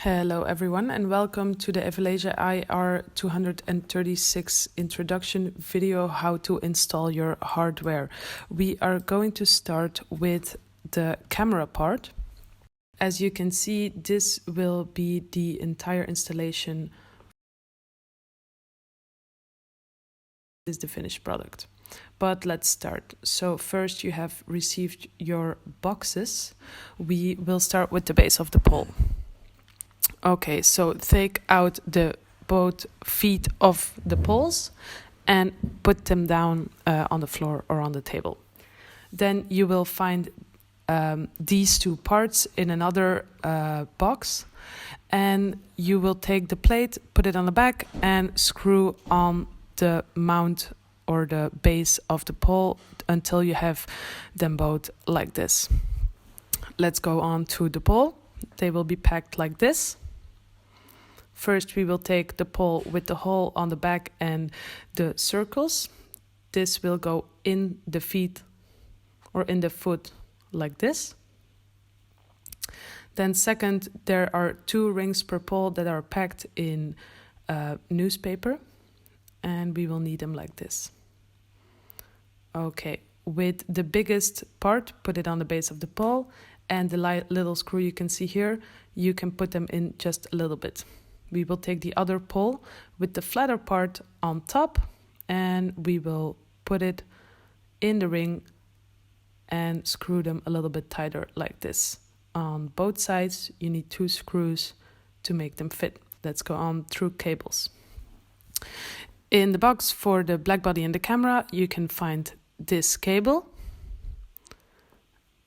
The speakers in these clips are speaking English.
Hello everyone and welcome to the Avalasia IR 236 introduction video how to install your hardware. We are going to start with the camera part. As you can see, this will be the entire installation. This is the finished product. But let's start. So first you have received your boxes. We will start with the base of the pole. Okay, so take out the both feet of the poles and put them down on the floor or on the table. Then you will find these two parts in another box, and you will take the plate, put it on the back, and screw on the mount or the base of the pole until you have them both like this. Let's go on to the pole. They will be packed like this. First, we will take the pole with the hole on the back and the circles. This will go in the feet or in the foot like this. Then second, there are 2 rings per pole that are packed in newspaper, and we will need them like this. Okay, with the biggest part, put it on the base of the pole, and the little screw you can see here, you can put them in just a little bit. We will take the other pole with the flatter part on top, and we will put it in the ring and screw them a little bit tighter like this. On both sides, you need 2 screws to make them fit. Let's go on through cables. In the box for the black body and the camera, you can find this cable.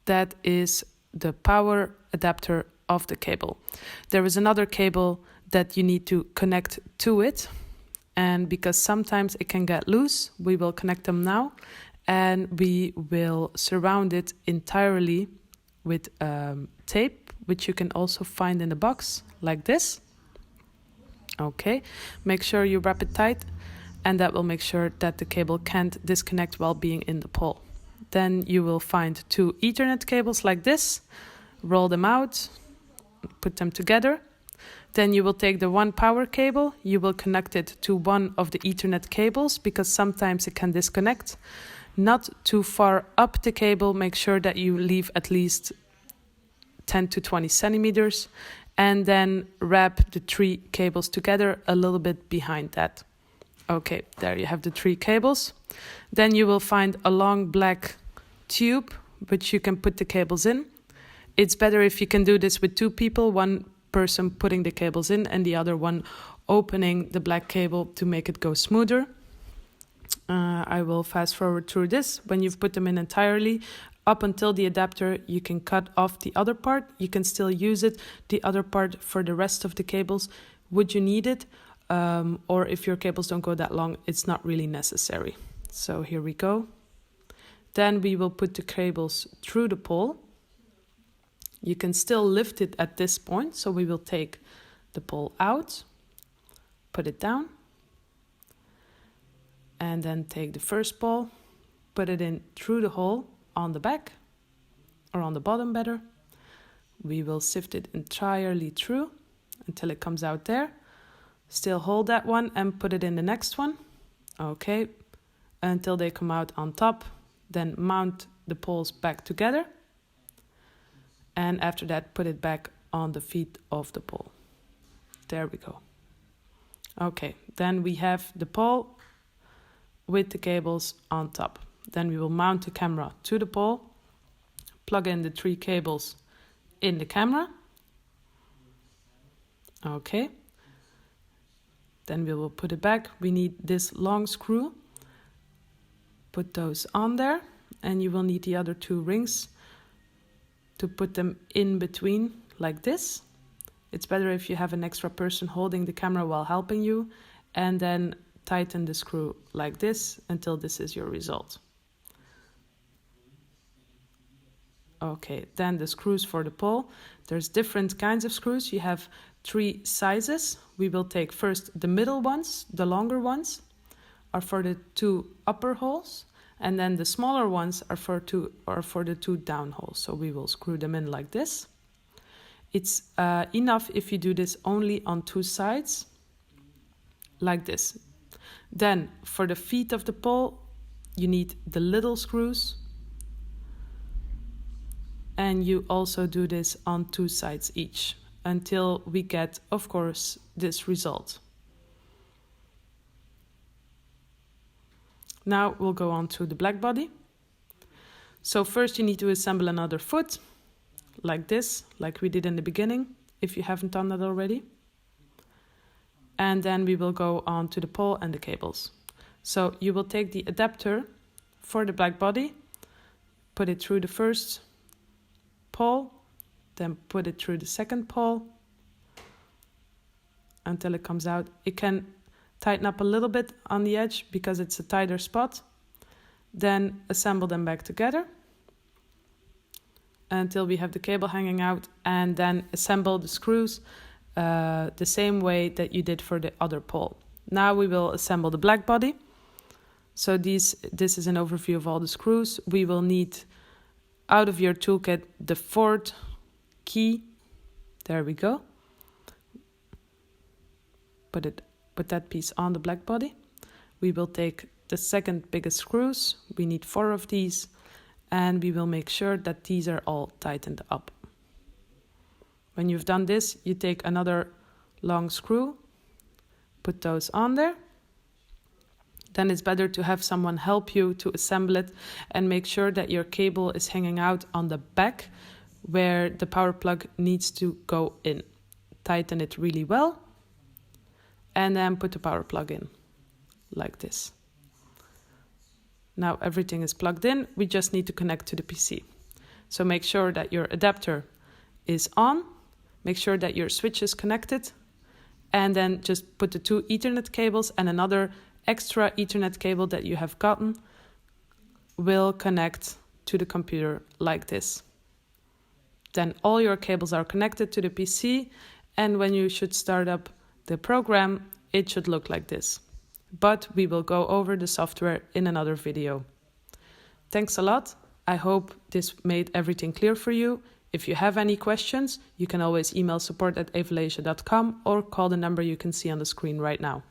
That is the power adapter of the cable. There is another cable that you need to connect to it, and because sometimes it can get loose, we will connect them now, and we will surround it entirely with tape, which you can also find in the box like this. Okay, make sure you wrap it tight, and that will make sure that the cable can't disconnect while being in the pole. Then you will find 2 Ethernet cables like this, roll them out, put them together. Then you will take the 1 power cable, you will connect it to one of the Ethernet cables because sometimes it can disconnect. Not too far up the cable, make sure that you leave at least 10 to 20 centimeters, and then wrap the 3 cables together a little bit behind that. Okay, there you have the 3 cables. Then you will find a long black tube which you can put the cables in. It's better if you can do this with 2 people, one person putting the cables in and the other one opening the black cable to make it go smoother. I will fast forward through this. When you've put them in entirely, up until the adapter, you can cut off the other part. You can still use it, the other part, for the rest of the cables. Would you need it? Or if your cables don't go that long, it's not really necessary. So here we go. Then we will put the cables through the pole. You can still lift it at this point, so we will take the pole out, put it down, and then take the first pole, put it in through the hole on the back, or on the bottom better. We will sift it entirely through until it comes out there. Still hold that one and put it in the next one. Okay, until they come out on top. Then mount the poles back together. And after that, put it back on the feet of the pole. There we go. Okay, then we have the pole with the cables on top. Then we will mount the camera to the pole, plug in the 3 cables in the camera. Okay. Then we will put it back. We need this long screw. Put those on there, and you will need the other 2 rings to put them in between like this. It's better if you have an extra person holding the camera while helping you, and then tighten the screw like this until this is your result. Okay, then the screws for the pole. There's different kinds of screws. You have 3 sizes. We will take first the middle ones, the longer ones are for the 2 upper holes, and then the smaller ones are for the 2 down holes. So we will screw them in like this. It's enough if you do this only on 2 sides, like this. Then for the feet of the pole, you need the little screws. And you also do this on 2 sides each, until we get, of course, this result. Now we'll go on to the black body. So first you need to assemble another foot, like this, like we did in the beginning, if you haven't done that already. And then we will go on to the pole and the cables. So you will take the adapter for the black body, put it through the first pole, then put it through the second pole until it comes out. It can tighten up a little bit on the edge because it's a tighter spot. Then assemble them back together until we have the cable hanging out, and then assemble the screws the same way that you did for the other pole. Now we will assemble the black body. So this is an overview of all the screws. We will need, out of your toolkit, the 4th key. There we go. Put that piece on the black body. We will take the 2nd biggest screws. We need 4 of these, and we will make sure that these are all tightened up. When you've done this, you take another long screw, put those on there. Then it's better to have someone help you to assemble it and make sure that your cable is hanging out on the back where the power plug needs to go in. Tighten it really well, and then put the power plug in, like this. Now everything is plugged in, we just need to connect to the PC. So make sure that your adapter is on, make sure that your switch is connected, and then just put the 2 Ethernet cables and another extra Ethernet cable that you have gotten will connect to the computer like this. Then all your cables are connected to the PC, and when you should start up the program, it should look like this. But we will go over the software in another video. Thanks a lot. I hope this made everything clear for you. If you have any questions, you can always email support@avalasia.com or call the number you can see on the screen right now.